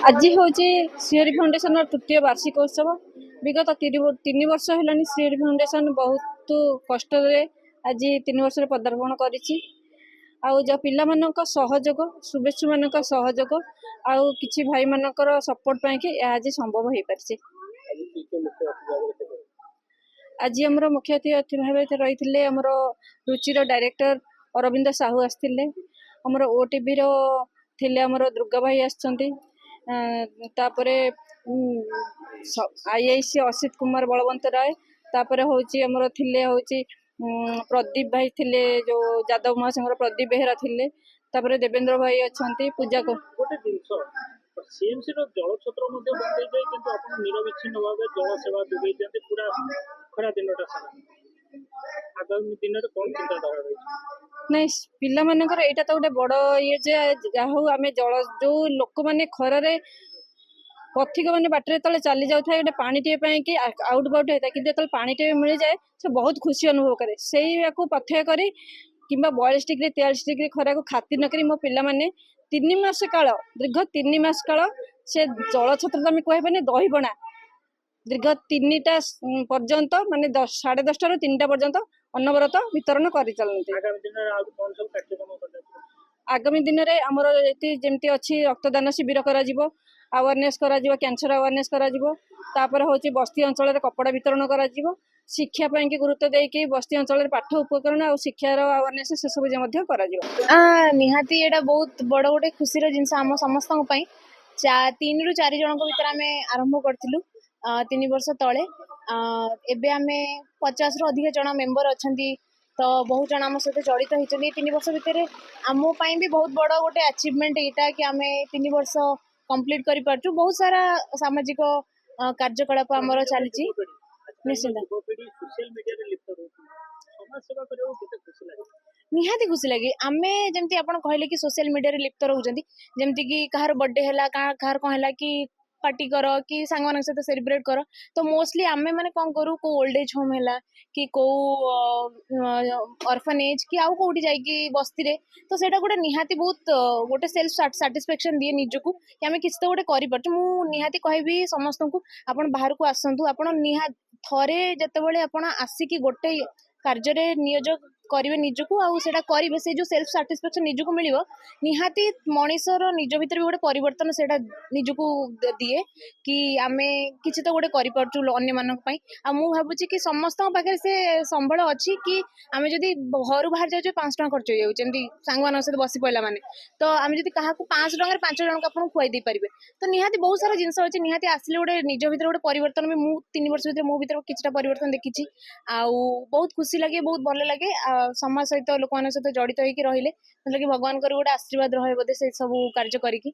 आज हूँ श्रीहरि फाउंडेशन तृतीय वार्षिक उत्सव। विगत 3 वर्ष है श्रीहरि फाउंडेशन बहुत कष्ट आज 3 वर्ष पदार्पण करिछि। आउ जो पिला मानक सहयोग शुभेच्छु मानक सहयोग आउ किछि भाई मानकर सपोर्ट पाई कि आज संभव हो पारछि। आज हमर मुख्य अतिथि भाव रही हमर रुचिर डायरेक्टर अरविंद साहू आसते, हमर ओटीवी रो थिले हमर दुर्गा भाई आछंती, तापरे आईआईसी असित कुमार बलवंत राय, तापरे होची हमर थिले होची प्रदीप भाई थिले जो यादव महासंघर प्रदीप बेहरा थिले, तापरे देवेंद्र भाई अछंती पूजा को गोटे जिनस सीएमसी रो जल छत्र मध्ये बंद जाय किंतु आपण निरविच्छिन्न भाव जल सेवा दुबई जंते पूरा खरा दिनटा सारा आगामी दिन रे कोन चिंता धारा रही नहीं पिला मानकर एटा तो गोटे बड़ ये जे जाहु आमे जल जो लोक माने खरा रे पथिक मैंने बाटर तले चली जाऊ गोटे पानी टे कि आउट बाउट होता है कि पानी टे मिल जाए से बहुत खुशी अनुभव करे से पथ्य करी कि 42 डिग्री 43 डिग्री खरा को खातिर नक मो पिला माने 3 मास काल दीर्घ 3 मास काल से जल छत्र आम कहे दहीबणा दीर्घ 3टा पर्यंत माने 10:30 ରୁ 3टा पर्यंत अनवरत वितरण कर आगामी दिन में आमर जमी अच्छी रक्तदान शिविर कर अवेयरनेस कर कैंसर अवेयरनेस कर होची बस्ती अंचल कपड़ा वितरण कर शिक्षा पाई की गुरुत्व देकी बस्ती अंचल पाठ उपकरण और शिक्षार अवेयरनेस से सब निहाती एटा बहुत बड़ गोटे खुशी जिनस आम समस्त 3 ରୁ 4 जन भर आम आरंभ करूँ 3 वर्ष तले एबे आमे 50 ରୁ अधिक जन मेंबर अछंती तो बहुत जन आम सहित जड़ित होती 3 वर्ष भितर आम भी बहुत बड़ गोटे अचीवमेंट यहाँ कि आम 3 वर्ष कंप्लीट कर पार्छु। बहुत सारा सामाजिक कार्यकलाप आमर चली निश्चित निहाती खुशी लगे आमे जमती आपण कहले कि सोशल मीडिया रे लिप्त रहउजंती जमती कि कहार बर्थडे हला कहार कोन हला कि पार्टी कर कि सांग मान सहित सेलिब्रेट कर तो मोस्टली आमे माने कोन करू को ओल्ड एज होम हला कि को ऑर्फनेज कि आउ कोठी जाई कि बस्ती रे तो सेटा गोटे निहाती बहुत गोटे सेल्फ सैटिस्फैक्शन दिए निजको कि आमे किछ तो गोटे करि परछु। मु निहाती कहबी समस्त को आपण बाहर को आसंतु आपण निहा थरे जते बेले आपण आसी कि गोटे कार्य रे नियोजक करिवे निजको आउ सेटा करिवे से जो सेल्फ सैटिस्फैक्शन निजको मिलिवो निहाती मनीषर निज भीतर भी गोटे परिवर्तन सेटा निजको दिए कि आमे किछि तो गोटे करि परछु अन्य मानक पई आ मु भाबुछि कि समस्त पाखे से संबळ अछि कि आमे जदी घर बाहर जाउ 5 टका खर्च हो जाउ जेंती सांग मान से बसी पइला माने तो आमे जदी काहा को 5 टका रे 5 जन को आपन खुआई दे परिबे तो निहाती बहुत सारा जिंस अछि निहाती आसले गोटे निज भीतर गोटे परिवर्तन में मु 3 वर्ष भीतर मो भीतर किछटा परिवर्तन देखिछि आउ बहुत खुशी लगे बहुत भल लगे समाज सहित लोक मान सहित जड़ित होइकी रहिले मतलब कि भगवान गोटे आशीर्वाद रहे बोधे से सब कार्य करिकी।